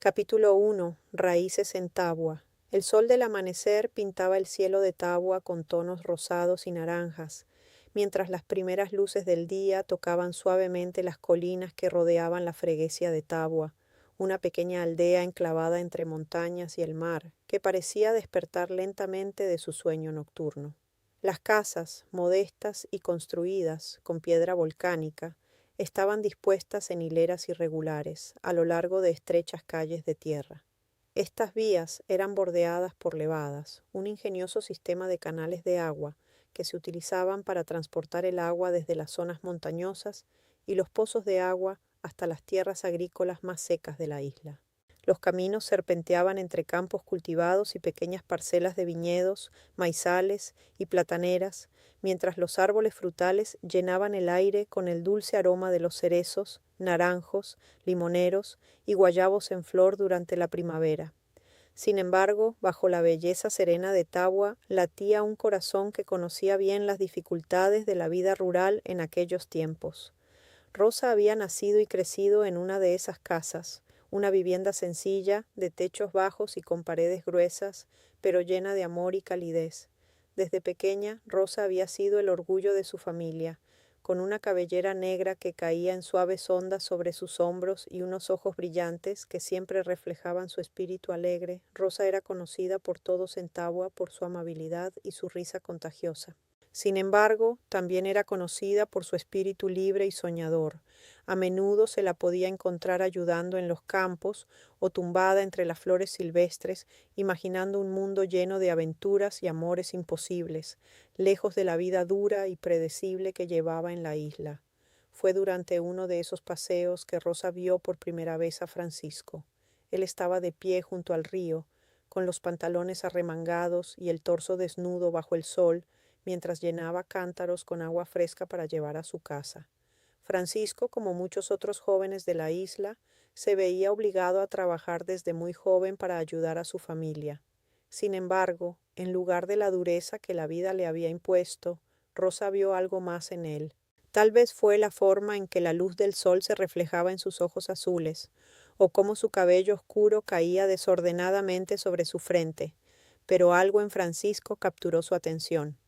Capítulo 1. Raíces en Tabua. El sol del amanecer pintaba el cielo de Tabua con tonos rosados y naranjas, mientras las primeras luces del día tocaban suavemente las colinas que rodeaban la freguesia de Tabua, una pequeña aldea enclavada entre montañas y el mar, que parecía despertar lentamente de su sueño nocturno. Las casas, modestas y construidas con piedra volcánica, estaban dispuestas en hileras irregulares a lo largo de estrechas calles de tierra. Estas vías eran bordeadas por levadas, un ingenioso sistema de canales de agua que se utilizaban para transportar el agua desde las zonas montañosas y los pozos de agua hasta las tierras agrícolas más secas de la isla. Los caminos serpenteaban entre campos cultivados y pequeñas parcelas de viñedos, maizales y plataneras, mientras los árboles frutales llenaban el aire con el dulce aroma de los cerezos, naranjos, limoneros y guayabos en flor durante la primavera. Sin embargo, bajo la belleza serena de Tabua latía un corazón que conocía bien las dificultades de la vida rural en aquellos tiempos. Rosa había nacido y crecido en una de esas casas, una vivienda sencilla, de techos bajos y con paredes gruesas, pero llena de amor y calidez. Desde pequeña, Rosa había sido el orgullo de su familia, con una cabellera negra que caía en suaves ondas sobre sus hombros y unos ojos brillantes que siempre reflejaban su espíritu alegre. Rosa era conocida por todos en Tabua por su amabilidad y su risa contagiosa. Sin embargo, también era conocida por su espíritu libre y soñador. A menudo se la podía encontrar ayudando en los campos o tumbada entre las flores silvestres, imaginando un mundo lleno de aventuras y amores imposibles, lejos de la vida dura y predecible que llevaba en la isla. Fue durante uno de esos paseos que Rosa vio por primera vez a Francisco. Él estaba de pie junto al río, con los pantalones arremangados y el torso desnudo bajo el sol, mientras llenaba cántaros con agua fresca para llevar a su casa. Francisco, como muchos otros jóvenes de la isla, se veía obligado a trabajar desde muy joven para ayudar a su familia. Sin embargo, en lugar de la dureza que la vida le había impuesto, Rosa vio algo más en él. Tal vez fue la forma en que la luz del sol se reflejaba en sus ojos azules, o cómo su cabello oscuro caía desordenadamente sobre su frente, pero algo en Francisco capturó su atención.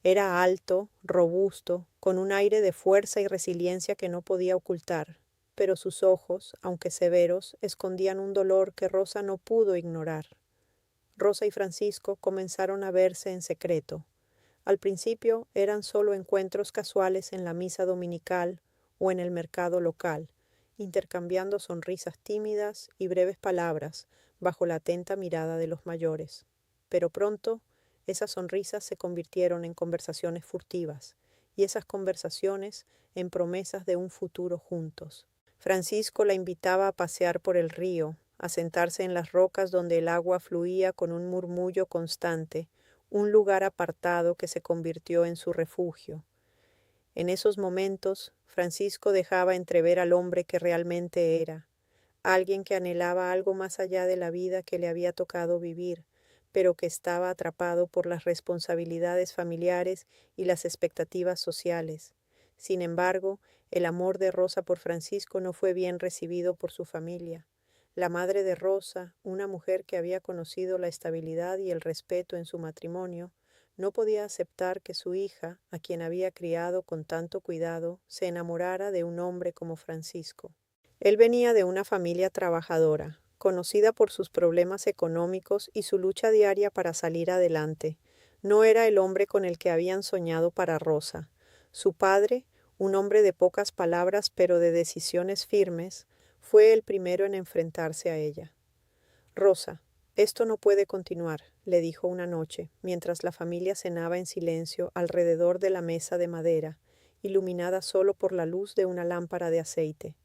Era alto, robusto, con un aire de fuerza y resiliencia que no podía ocultar, pero sus ojos, aunque severos, escondían un dolor que Rosa no pudo ignorar. Rosa y Francisco comenzaron a verse en secreto. Al principio eran solo encuentros casuales en la misa dominical o en el mercado local, intercambiando sonrisas tímidas y breves palabras bajo la atenta mirada de los mayores. Pero pronto esas sonrisas se convirtieron en conversaciones furtivas, y esas conversaciones en promesas de un futuro juntos. Francisco la invitaba a pasear por el río, a sentarse en las rocas donde el agua fluía con un murmullo constante, un lugar apartado que se convirtió en su refugio. En esos momentos, Francisco dejaba entrever al hombre que realmente era, alguien que anhelaba algo más allá de la vida que le había tocado vivir, pero que estaba atrapado por las responsabilidades familiares y las expectativas sociales. Sin embargo, el amor de Rosa por Francisco no fue bien recibido por su familia. La madre de Rosa, una mujer que había conocido la estabilidad y el respeto en su matrimonio, no podía aceptar que su hija, a quien había criado con tanto cuidado, se enamorara de un hombre como Francisco. Él venía de una familia trabajadora, conocida por sus problemas económicos y su lucha diaria para salir adelante. No era el hombre con el que habían soñado para Rosa. Su padre, un hombre de pocas palabras pero de decisiones firmes, fue el primero en enfrentarse a ella. Rosa, esto no puede continuar, le dijo una noche, mientras la familia cenaba en silencio alrededor de la mesa de madera, iluminada solo por la luz de una lámpara de aceite.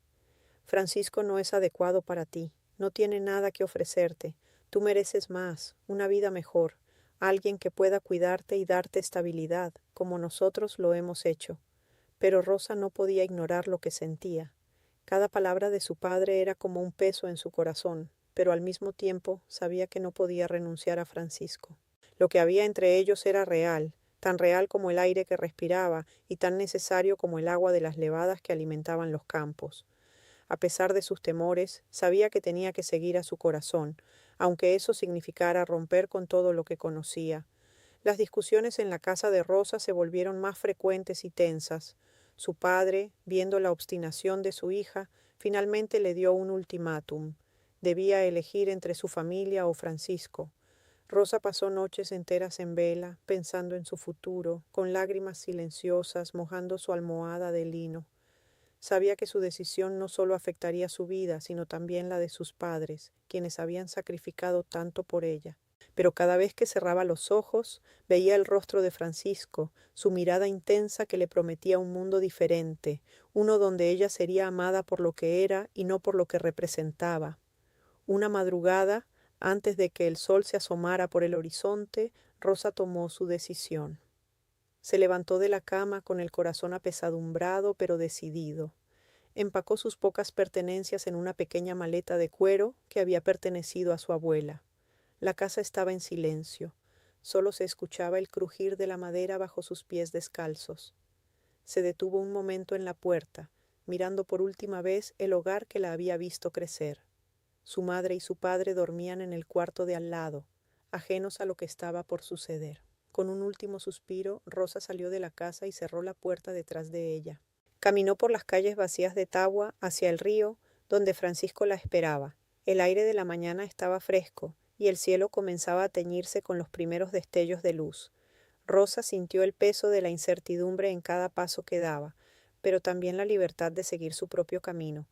Francisco no es adecuado para ti, no tiene nada que ofrecerte. Tú mereces más, una vida mejor, alguien que pueda cuidarte y darte estabilidad, como nosotros lo hemos hecho. Pero Rosa no podía ignorar lo que sentía. Cada palabra de su padre era como un peso en su corazón, pero al mismo tiempo sabía que no podía renunciar a Francisco. Lo que había entre ellos era real, tan real como el aire que respiraba y tan necesario como el agua de las levadas que alimentaban los campos. A pesar de sus temores, sabía que tenía que seguir a su corazón, aunque eso significara romper con todo lo que conocía. Las discusiones en la casa de Rosa se volvieron más frecuentes y tensas. Su padre, viendo la obstinación de su hija, finalmente le dio un ultimátum. Debía elegir entre su familia o Francisco. Rosa pasó noches enteras en vela, pensando en su futuro, con lágrimas silenciosas mojando su almohada de lino. Sabía que su decisión no solo afectaría su vida, sino también la de sus padres, quienes habían sacrificado tanto por ella. Pero cada vez que cerraba los ojos, veía el rostro de Francisco, su mirada intensa que le prometía un mundo diferente, uno donde ella sería amada por lo que era y no por lo que representaba. Una madrugada, antes de que el sol se asomara por el horizonte, Rosa tomó su decisión. Se levantó de la cama con el corazón apesadumbrado pero decidido. Empacó sus pocas pertenencias en una pequeña maleta de cuero que había pertenecido a su abuela. La casa estaba en silencio. Solo se escuchaba el crujir de la madera bajo sus pies descalzos. Se detuvo un momento en la puerta, mirando por última vez el hogar que la había visto crecer. Su madre y su padre dormían en el cuarto de al lado, ajenos a lo que estaba por suceder. Con un último suspiro, Rosa salió de la casa y cerró la puerta detrás de ella. Caminó por las calles vacías de Tagua hacia el río, donde Francisco la esperaba. El aire de la mañana estaba fresco, y el cielo comenzaba a teñirse con los primeros destellos de luz. Rosa sintió el peso de la incertidumbre en cada paso que daba, pero también la libertad de seguir su propio camino.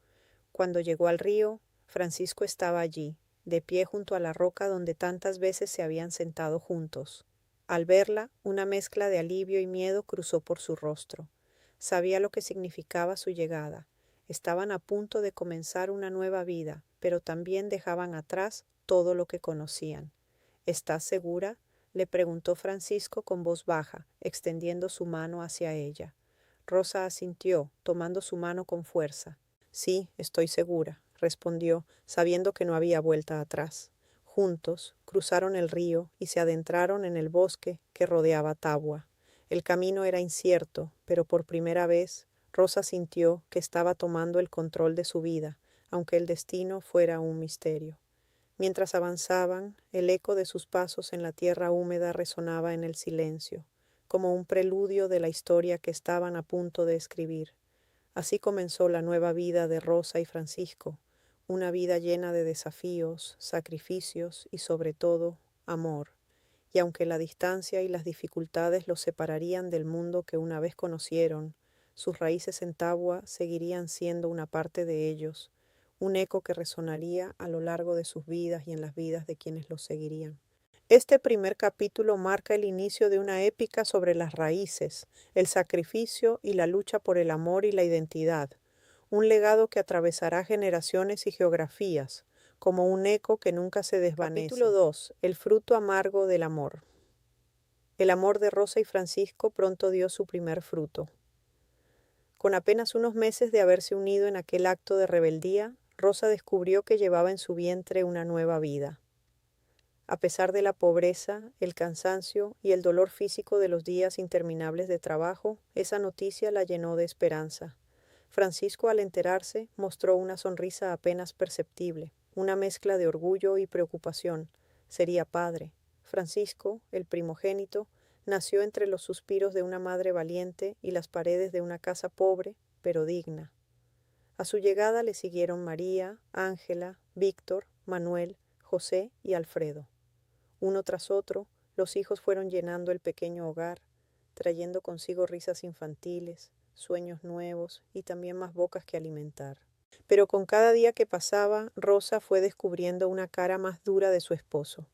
Cuando llegó al río, Francisco estaba allí, de pie junto a la roca donde tantas veces se habían sentado juntos. Al verla, una mezcla de alivio y miedo cruzó por su rostro. Sabía lo que significaba su llegada. Estaban a punto de comenzar una nueva vida, pero también dejaban atrás todo lo que conocían. ¿Estás segura?, le preguntó Francisco con voz baja, extendiendo su mano hacia ella. Rosa asintió, tomando su mano con fuerza. Sí, estoy segura, respondió, sabiendo que no había vuelta atrás. Juntos cruzaron el río y se adentraron en el bosque que rodeaba Tagua. El camino era incierto, pero por primera vez Rosa sintió que estaba tomando el control de su vida, aunque el destino fuera un misterio. Mientras avanzaban, el eco de sus pasos en la tierra húmeda resonaba en el silencio, como un preludio de la historia que estaban a punto de escribir. Así comenzó la nueva vida de Rosa y Francisco, una vida llena de desafíos, sacrificios y sobre todo, amor. Y aunque la distancia y las dificultades los separarían del mundo que una vez conocieron, sus raíces en Tagua seguirían siendo una parte de ellos, un eco que resonaría a lo largo de sus vidas y en las vidas de quienes los seguirían. Este primer capítulo marca el inicio de una épica sobre las raíces, el sacrificio y la lucha por el amor y la identidad, un legado que atravesará generaciones y geografías, como un eco que nunca se desvanece. Capítulo 2. El fruto amargo del amor. El amor de Rosa y Francisco pronto dio su primer fruto. Con apenas unos meses de haberse unido en aquel acto de rebeldía, Rosa descubrió que llevaba en su vientre una nueva vida. A pesar de la pobreza, el cansancio y el dolor físico de los días interminables de trabajo, esa noticia la llenó de esperanza. Francisco, al enterarse, mostró una sonrisa apenas perceptible, una mezcla de orgullo y preocupación. Sería padre. Francisco, el primogénito, nació entre los suspiros de una madre valiente y las paredes de una casa pobre, pero digna. A su llegada le siguieron María, Ángela, Víctor, Manuel, José y Alfredo. Uno tras otro, los hijos fueron llenando el pequeño hogar, trayendo consigo risas infantiles, sueños nuevos y también más bocas que alimentar. Pero con cada día que pasaba, Rosa fue descubriendo una cara más dura de su esposo.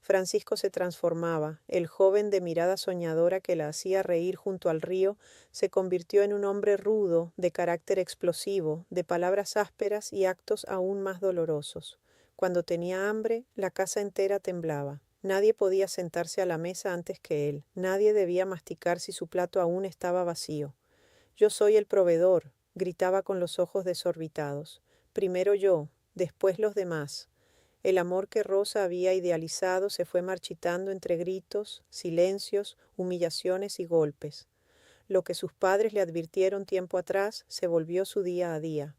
Francisco se transformaba, el joven de mirada soñadora que la hacía reír junto al río, se convirtió en un hombre rudo, de carácter explosivo, de palabras ásperas y actos aún más dolorosos. Cuando tenía hambre, la casa entera temblaba. Nadie podía sentarse a la mesa antes que él. Nadie debía masticar si su plato aún estaba vacío. Yo soy el proveedor, gritaba con los ojos desorbitados. Primero yo, después los demás. El amor que Rosa había idealizado se fue marchitando entre gritos, silencios, humillaciones y golpes. Lo que sus padres le advirtieron tiempo atrás se volvió su día a día.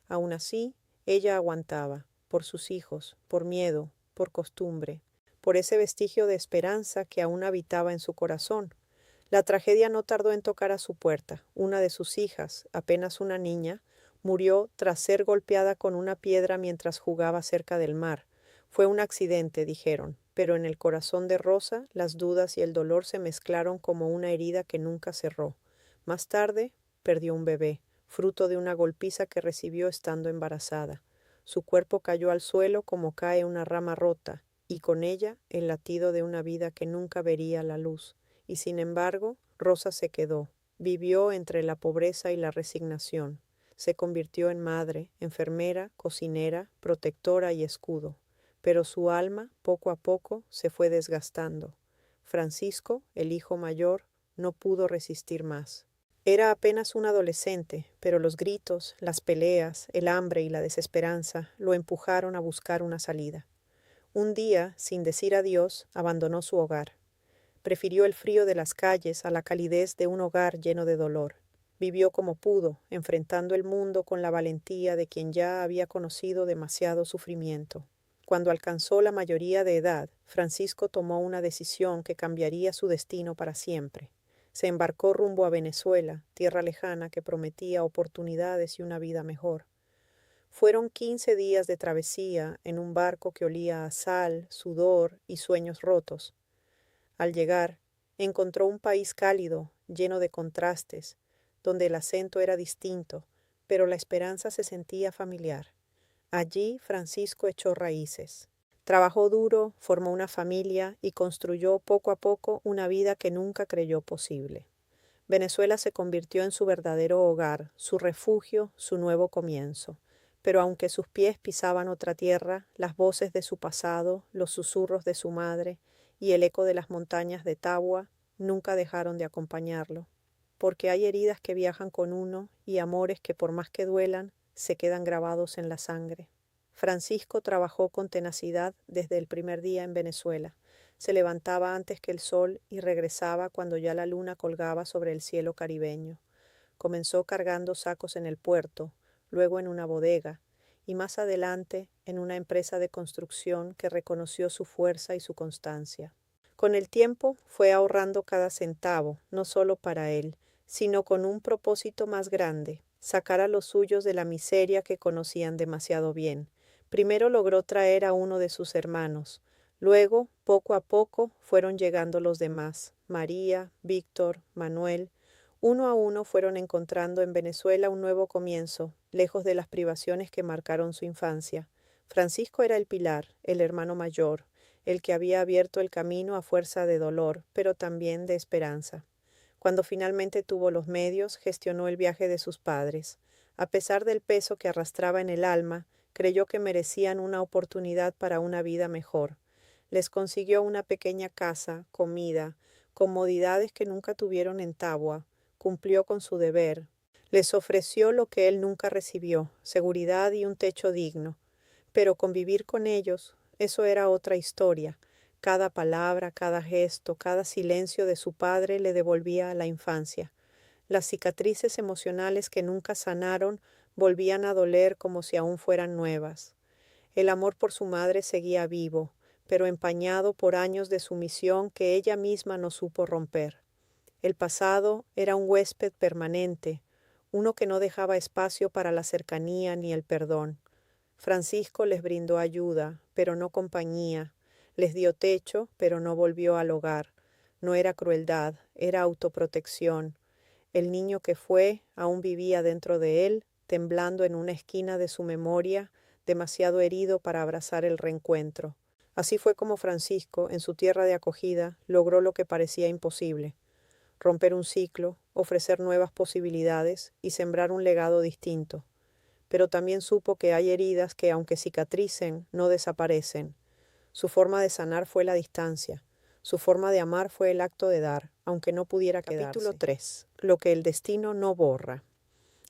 Aún así, ella aguantaba, por sus hijos, por miedo, por costumbre, por ese vestigio de esperanza que aún habitaba en su corazón. La tragedia no tardó en tocar a su puerta. Una de sus hijas, apenas una niña, murió tras ser golpeada con una piedra mientras jugaba cerca del mar. Fue un accidente, dijeron, pero en el corazón de Rosa las dudas y el dolor se mezclaron como una herida que nunca cerró. Más tarde, perdió un bebé, fruto de una golpiza que recibió estando embarazada. Su cuerpo cayó al suelo como cae una rama rota, y con ella el latido de una vida que nunca vería la luz. Y sin embargo, Rosa se quedó, vivió entre la pobreza y la resignación. Se convirtió en madre, enfermera, cocinera, protectora y escudo. Pero su alma, poco a poco, se fue desgastando. Francisco, el hijo mayor, no pudo resistir más. Era apenas un adolescente, pero los gritos, las peleas, el hambre y la desesperanza lo empujaron a buscar una salida. Un día, sin decir adiós, abandonó su hogar. Prefirió el frío de las calles a la calidez de un hogar lleno de dolor. Vivió como pudo, enfrentando el mundo con la valentía de quien ya había conocido demasiado sufrimiento. Cuando alcanzó la mayoría de edad, Francisco tomó una decisión que cambiaría su destino para siempre. Se embarcó rumbo a Venezuela, tierra lejana que prometía oportunidades y una vida mejor. Fueron 15 días de travesía en un barco que olía a sal, sudor y sueños rotos. Al llegar, encontró un país cálido, lleno de contrastes, donde el acento era distinto, pero la esperanza se sentía familiar. Allí Francisco echó raíces. Trabajó duro, formó una familia y construyó poco a poco una vida que nunca creyó posible. Venezuela se convirtió en su verdadero hogar, su refugio, su nuevo comienzo. Pero aunque sus pies pisaban otra tierra, las voces de su pasado, los susurros de su madre y el eco de las montañas de Tagua nunca dejaron de acompañarlo. Porque hay heridas que viajan con uno y amores que por más que duelan, se quedan grabados en la sangre. Francisco trabajó con tenacidad desde el primer día en Venezuela. Se levantaba antes que el sol y regresaba cuando ya la luna colgaba sobre el cielo caribeño. Comenzó cargando sacos en el puerto, luego en una bodega, y más adelante en una empresa de construcción que reconoció su fuerza y su constancia. Con el tiempo fue ahorrando cada centavo, no solo para él, sino con un propósito más grande, sacar a los suyos de la miseria que conocían demasiado bien. Primero logró traer a uno de sus hermanos. Luego, poco a poco, fueron llegando los demás. María, Víctor, Manuel. Uno a uno fueron encontrando en Venezuela un nuevo comienzo, lejos de las privaciones que marcaron su infancia. Francisco era el pilar, el hermano mayor, el que había abierto el camino a fuerza de dolor, pero también de esperanza. Cuando finalmente tuvo los medios, gestionó el viaje de sus padres. A pesar del peso que arrastraba en el alma, creyó que merecían una oportunidad para una vida mejor. Les consiguió una pequeña casa, comida, comodidades que nunca tuvieron en Tagua, cumplió con su deber. Les ofreció lo que él nunca recibió, seguridad y un techo digno. Pero convivir con ellos, eso era otra historia. Cada palabra, cada gesto, cada silencio de su padre le devolvía a la infancia. Las cicatrices emocionales que nunca sanaron volvían a doler como si aún fueran nuevas. El amor por su madre seguía vivo, pero empañado por años de sumisión que ella misma no supo romper. El pasado era un huésped permanente, uno que no dejaba espacio para la cercanía ni el perdón. Francisco les brindó ayuda, pero no compañía. Les dio techo, pero no volvió al hogar. No era crueldad, era autoprotección. El niño que fue aún vivía dentro de él, temblando en una esquina de su memoria, demasiado herido para abrazar el reencuentro. Así fue como Francisco, en su tierra de acogida, logró lo que parecía imposible: romper un ciclo, ofrecer nuevas posibilidades y sembrar un legado distinto. Pero también supo que hay heridas que, aunque cicatricen, no desaparecen. Su forma de sanar fue la distancia. Su forma de amar fue el acto de dar, aunque no pudiera quedarse. Capítulo 3. Lo que el destino no borra.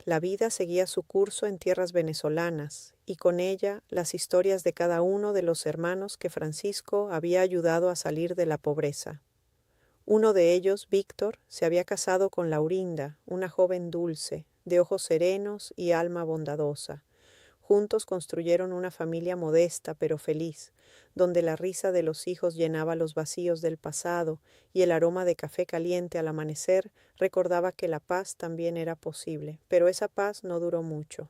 La vida seguía su curso en tierras venezolanas, y con ella las historias de cada uno de los hermanos que Francisco había ayudado a salir de la pobreza. Uno de ellos, Víctor, se había casado con Laurinda, una joven dulce, de ojos serenos y alma bondadosa. Juntos construyeron una familia modesta pero feliz, donde la risa de los hijos llenaba los vacíos del pasado y el aroma de café caliente al amanecer recordaba que la paz también era posible, pero esa paz no duró mucho.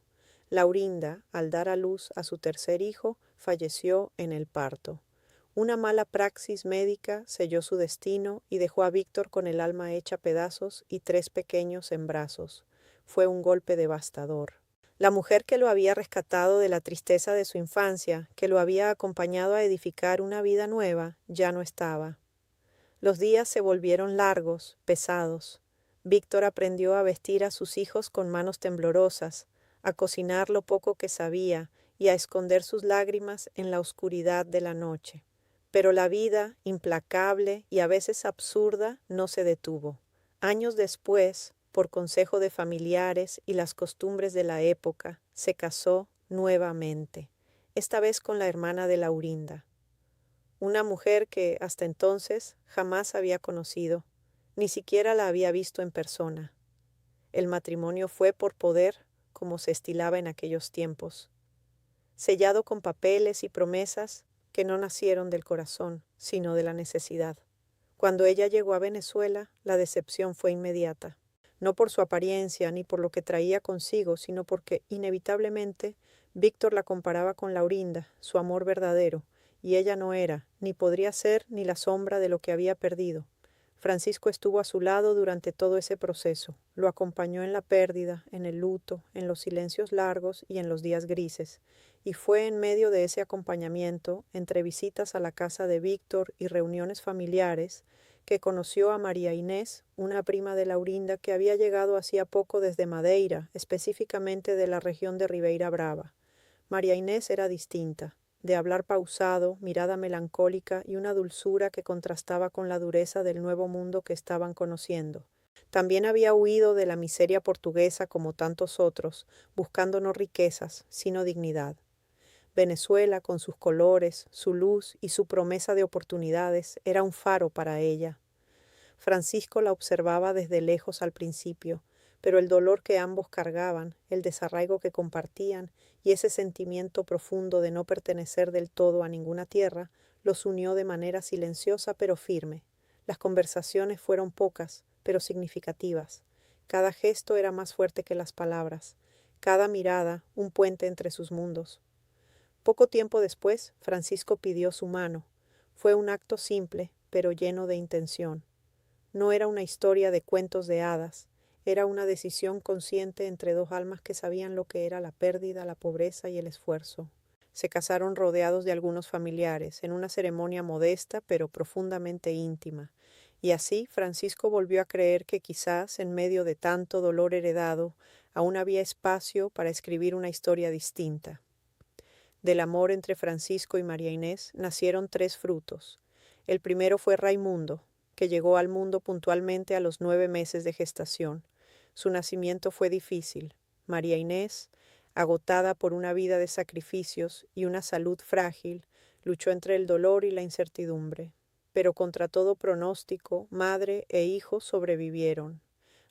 Laurinda, al dar a luz a su tercer hijo, falleció en el parto. Una mala praxis médica selló su destino y dejó a Víctor con el alma hecha pedazos y 3 pequeños en brazos. Fue un golpe devastador. La mujer que lo había rescatado de la tristeza de su infancia, que lo había acompañado a edificar una vida nueva, ya no estaba. Los días se volvieron largos, pesados. Víctor aprendió a vestir a sus hijos con manos temblorosas, a cocinar lo poco que sabía y a esconder sus lágrimas en la oscuridad de la noche. Pero la vida, implacable y a veces absurda, no se detuvo. Años después, por consejo de familiares y las costumbres de la época, se casó nuevamente, esta vez con la hermana de Laurinda, una mujer que hasta entonces jamás había conocido, ni siquiera la había visto en persona. El matrimonio fue por poder, como se estilaba en aquellos tiempos, sellado con papeles y promesas que no nacieron del corazón, sino de la necesidad. Cuando ella llegó a Venezuela, la decepción fue inmediata, no por su apariencia ni por lo que traía consigo, sino porque, inevitablemente, Víctor la comparaba con Laurinda, su amor verdadero, y ella no era, ni podría ser, ni la sombra de lo que había perdido. Francisco estuvo a su lado durante todo ese proceso, lo acompañó en la pérdida, en el luto, en los silencios largos y en los días grises, y fue en medio de ese acompañamiento, entre visitas a la casa de Víctor y reuniones familiares, que conoció a María Inés, una prima de Laurinda que había llegado hacía poco desde Madeira, específicamente de la región de Ribeira Brava. María Inés era distinta, de hablar pausado, mirada melancólica y una dulzura que contrastaba con la dureza del nuevo mundo que estaban conociendo. También había huido de la miseria portuguesa como tantos otros, buscando no riquezas, sino dignidad. Venezuela, con sus colores, su luz y su promesa de oportunidades, era un faro para ella. Francisco la observaba desde lejos al principio, pero el dolor que ambos cargaban, el desarraigo que compartían y ese sentimiento profundo de no pertenecer del todo a ninguna tierra, los unió de manera silenciosa pero firme. Las conversaciones fueron pocas, pero significativas. Cada gesto era más fuerte que las palabras, cada mirada un puente entre sus mundos. Poco tiempo después, Francisco pidió su mano. Fue un acto simple, pero lleno de intención. No era una historia de cuentos de hadas, era una decisión consciente entre dos almas que sabían lo que era la pérdida, la pobreza y el esfuerzo. Se casaron rodeados de algunos familiares, en una ceremonia modesta pero profundamente íntima. Y así Francisco volvió a creer que quizás, en medio de tanto dolor heredado, aún había espacio para escribir una historia distinta. Del amor entre Francisco y María Inés nacieron 3 frutos. El primero fue Raimundo, que llegó al mundo puntualmente a los 9 meses de gestación. Su nacimiento fue difícil. María Inés, agotada por una vida de sacrificios y una salud frágil, luchó entre el dolor y la incertidumbre. Pero contra todo pronóstico, madre e hijo sobrevivieron.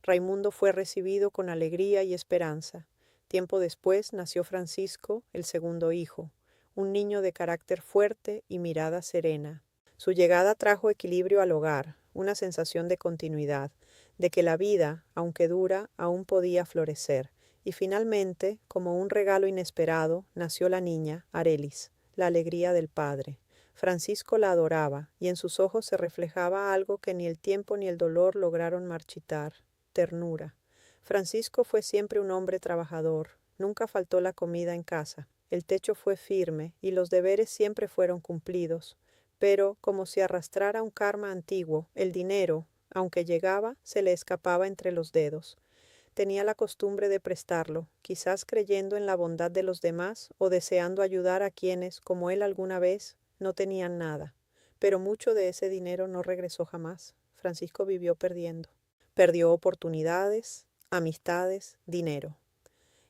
Raimundo fue recibido con alegría y esperanza. Tiempo después nació Francisco, el segundo hijo, un niño de carácter fuerte y mirada serena. Su llegada trajo equilibrio al hogar, una sensación de continuidad, de que la vida, aunque dura, aún podía florecer. Y finalmente, como un regalo inesperado, nació la niña, Arelis, la alegría del padre. Francisco la adoraba, y en sus ojos se reflejaba algo que ni el tiempo ni el dolor lograron marchitar: ternura. Francisco fue siempre un hombre trabajador, nunca faltó la comida en casa, el techo fue firme y los deberes siempre fueron cumplidos, pero, como si arrastrara un karma antiguo, el dinero, aunque llegaba, se le escapaba entre los dedos. Tenía la costumbre de prestarlo, quizás creyendo en la bondad de los demás o deseando ayudar a quienes, como él alguna vez, no tenían nada. Pero mucho de ese dinero no regresó jamás. Francisco vivió perdiendo. Perdió oportunidades, amistades, dinero.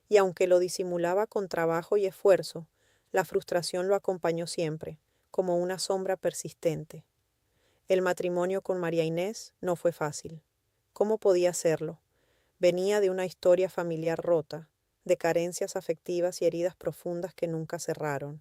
Y aunque lo disimulaba con trabajo y esfuerzo, la frustración lo acompañó siempre, como una sombra persistente. El matrimonio con María Inés no fue fácil. ¿Cómo podía serlo? Venía de una historia familiar rota. de carencias afectivas y heridas profundas que nunca cerraron.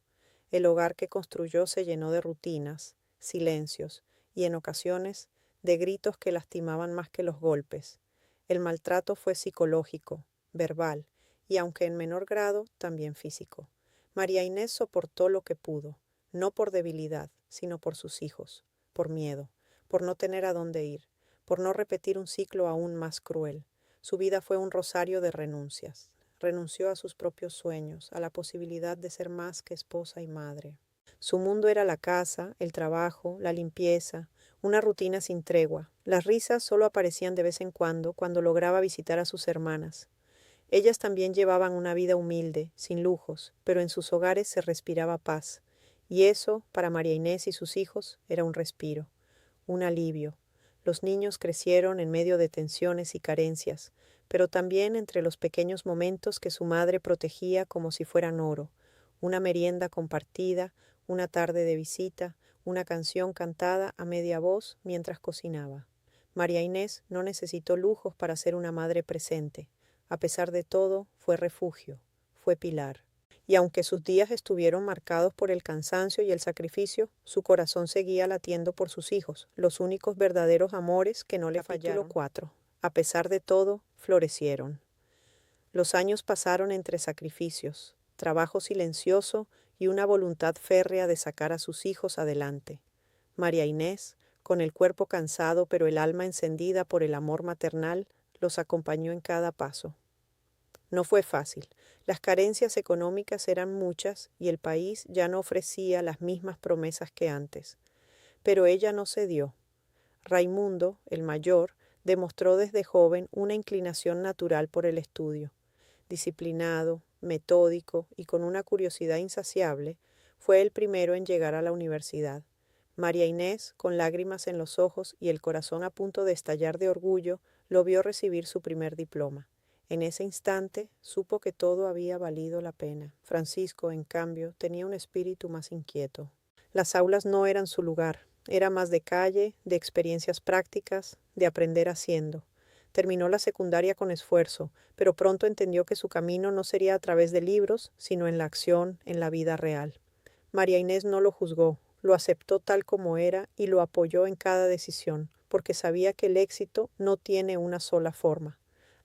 El hogar que construyó se llenó de rutinas, silencios y, en ocasiones, de gritos que lastimaban más que los golpes. El maltrato fue psicológico, verbal y, aunque en menor grado, también físico. María Inés soportó lo que pudo, no por debilidad, sino por sus hijos, por miedo, por no tener a dónde ir, por no repetir un ciclo aún más cruel. Su vida fue un rosario de renuncias. Renunció a sus propios sueños, a la posibilidad de ser más que esposa y madre. Su mundo era la casa, el trabajo, la limpieza, una rutina sin tregua. Las risas solo aparecían de vez en cuando lograba visitar a sus hermanas. Ellas también llevaban una vida humilde, sin lujos, pero en sus hogares se respiraba paz. Y eso, para María Inés y sus hijos, era un respiro, un alivio. Los niños crecieron en medio de tensiones y carencias, pero también entre los pequeños momentos que su madre protegía como si fueran oro, una merienda compartida, una tarde de visita, una canción cantada a media voz mientras cocinaba. María Inés no necesitó lujos para ser una madre presente. A pesar de todo, fue refugio, fue pilar. Y aunque sus días estuvieron marcados por el cansancio y el sacrificio, su corazón seguía latiendo por sus hijos, los únicos verdaderos amores que no le fallaron. Capítulo 4. A pesar de todo, florecieron. Los años pasaron entre sacrificios, trabajo silencioso y una voluntad férrea de sacar a sus hijos adelante. María Inés, con el cuerpo cansado pero el alma encendida por el amor maternal, los acompañó en cada paso. No fue fácil. Las carencias económicas eran muchas y el país ya no ofrecía las mismas promesas que antes. Pero ella no cedió. Raimundo, el mayor, demostró desde joven una inclinación natural por el estudio. Disciplinado, metódico y con una curiosidad insaciable, fue el primero en llegar a la universidad. María Inés, con lágrimas en los ojos y el corazón a punto de estallar de orgullo, lo vio recibir su primer diploma. En ese instante supo que todo había valido la pena. Francisco, en cambio, tenía un espíritu más inquieto. Las aulas no eran su lugar, era más de calle, de experiencias prácticas, de aprender haciendo. Terminó la secundaria con esfuerzo, pero pronto entendió que su camino no sería a través de libros, sino en la acción, en la vida real. María Inés no lo juzgó, lo aceptó tal como era y lo apoyó en cada decisión, porque sabía que el éxito no tiene una sola forma.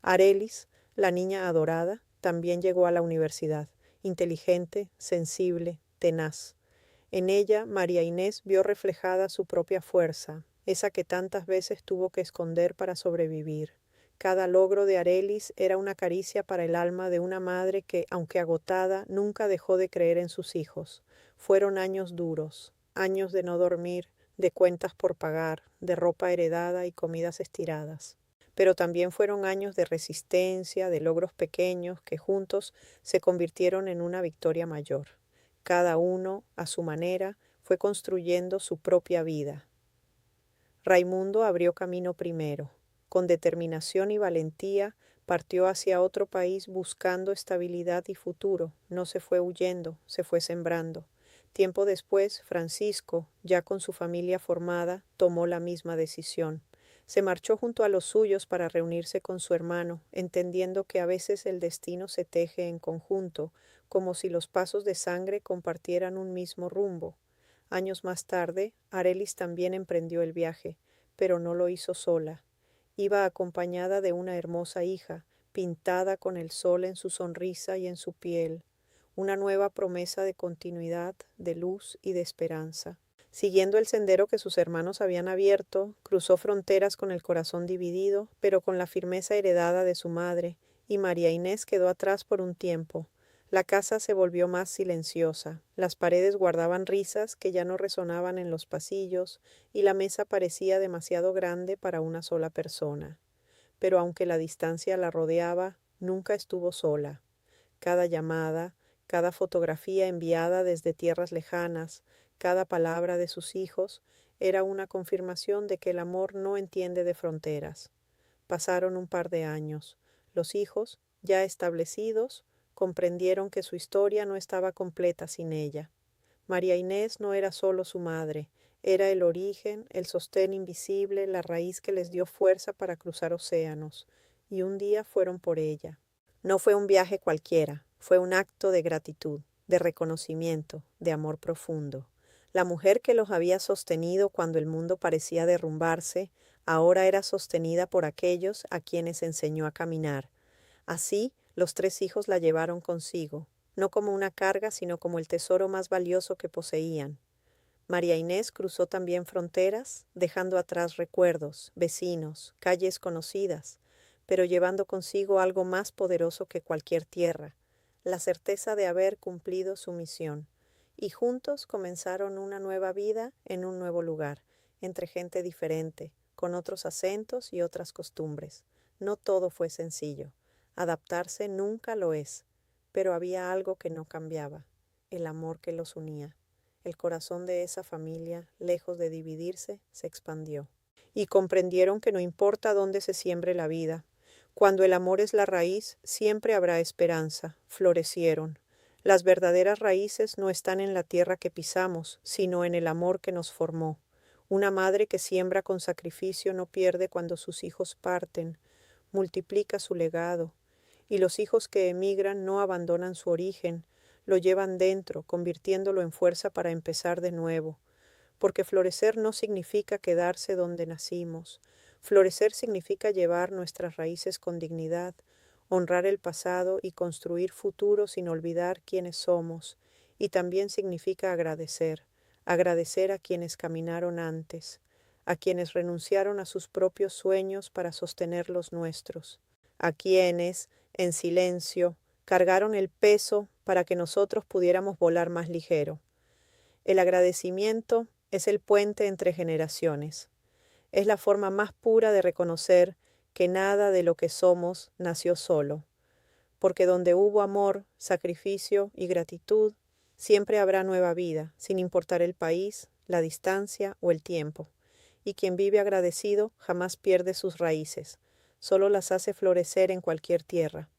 Arelis, la niña adorada, también llegó a la universidad, inteligente, sensible, tenaz. En ella, María Inés vio reflejada su propia fuerza, esa que tantas veces tuvo que esconder para sobrevivir. Cada logro de Arelis era una caricia para el alma de una madre que, aunque agotada, nunca dejó de creer en sus hijos. Fueron años duros, años de no dormir, de cuentas por pagar, de ropa heredada y comidas estiradas. Pero también fueron años de resistencia, de logros pequeños que juntos se convirtieron en una victoria mayor. Cada uno, a su manera, fue construyendo su propia vida. Raimundo abrió camino primero. Con determinación y valentía, partió hacia otro país buscando estabilidad y futuro. No se fue huyendo, se fue sembrando. Tiempo después, Francisco, ya con su familia formada, tomó la misma decisión. Se marchó junto a los suyos para reunirse con su hermano, entendiendo que a veces el destino se teje en conjunto, como si los pasos de sangre compartieran un mismo rumbo. Años más tarde, Arelis también emprendió el viaje, pero no lo hizo sola. Iba acompañada de una hermosa hija, pintada con el sol en su sonrisa y en su piel, una nueva promesa de continuidad, de luz y de esperanza. Siguiendo el sendero que sus hermanos habían abierto, cruzó fronteras con el corazón dividido, pero con la firmeza heredada de su madre, y María Inés quedó atrás por un tiempo. La casa se volvió más silenciosa, las paredes guardaban risas que ya no resonaban en los pasillos, y la mesa parecía demasiado grande para una sola persona. Pero aunque la distancia la rodeaba, nunca estuvo sola. Cada llamada, cada fotografía enviada desde tierras lejanas, cada palabra de sus hijos, era una confirmación de que el amor no entiende de fronteras. Pasaron un par de años. Los hijos, ya establecidos, comprendieron que su historia no estaba completa sin ella. María Inés no era solo su madre, era el origen, el sostén invisible, la raíz que les dio fuerza para cruzar océanos, y un día fueron por ella. No fue un viaje cualquiera, fue un acto de gratitud, de reconocimiento, de amor profundo. La mujer que los había sostenido cuando el mundo parecía derrumbarse, ahora era sostenida por aquellos a quienes enseñó a caminar. Así, los tres hijos la llevaron consigo, no como una carga, sino como el tesoro más valioso que poseían. María Inés cruzó también fronteras, dejando atrás recuerdos, vecinos, calles conocidas, pero llevando consigo algo más poderoso que cualquier tierra, la certeza de haber cumplido su misión. Y juntos comenzaron una nueva vida en un nuevo lugar, entre gente diferente, con otros acentos y otras costumbres. No todo fue sencillo. Adaptarse nunca lo es, pero había algo que no cambiaba, el amor que los unía. El corazón de esa familia, lejos de dividirse, se expandió. Y comprendieron que no importa dónde se siembre la vida, cuando el amor es la raíz, siempre habrá esperanza. Florecieron. Las verdaderas raíces no están en la tierra que pisamos, sino en el amor que nos formó. Una madre que siembra con sacrificio no pierde cuando sus hijos parten, multiplica su legado. Y los hijos que emigran no abandonan su origen, lo llevan dentro, convirtiéndolo en fuerza para empezar de nuevo. Porque florecer no significa quedarse donde nacimos. Florecer significa llevar nuestras raíces con dignidad, honrar el pasado y construir futuro sin olvidar quiénes somos. Y también significa agradecer, agradecer a quienes caminaron antes, a quienes renunciaron a sus propios sueños para sostener los nuestros, a quienes, en silencio, cargaron el peso para que nosotros pudiéramos volar más ligero. El agradecimiento es el puente entre generaciones. Es la forma más pura de reconocer que nada de lo que somos nació solo, porque donde hubo amor, sacrificio y gratitud, siempre habrá nueva vida, sin importar el país, la distancia o el tiempo. Y quien vive agradecido jamás pierde sus raíces, solo las hace florecer en cualquier tierra.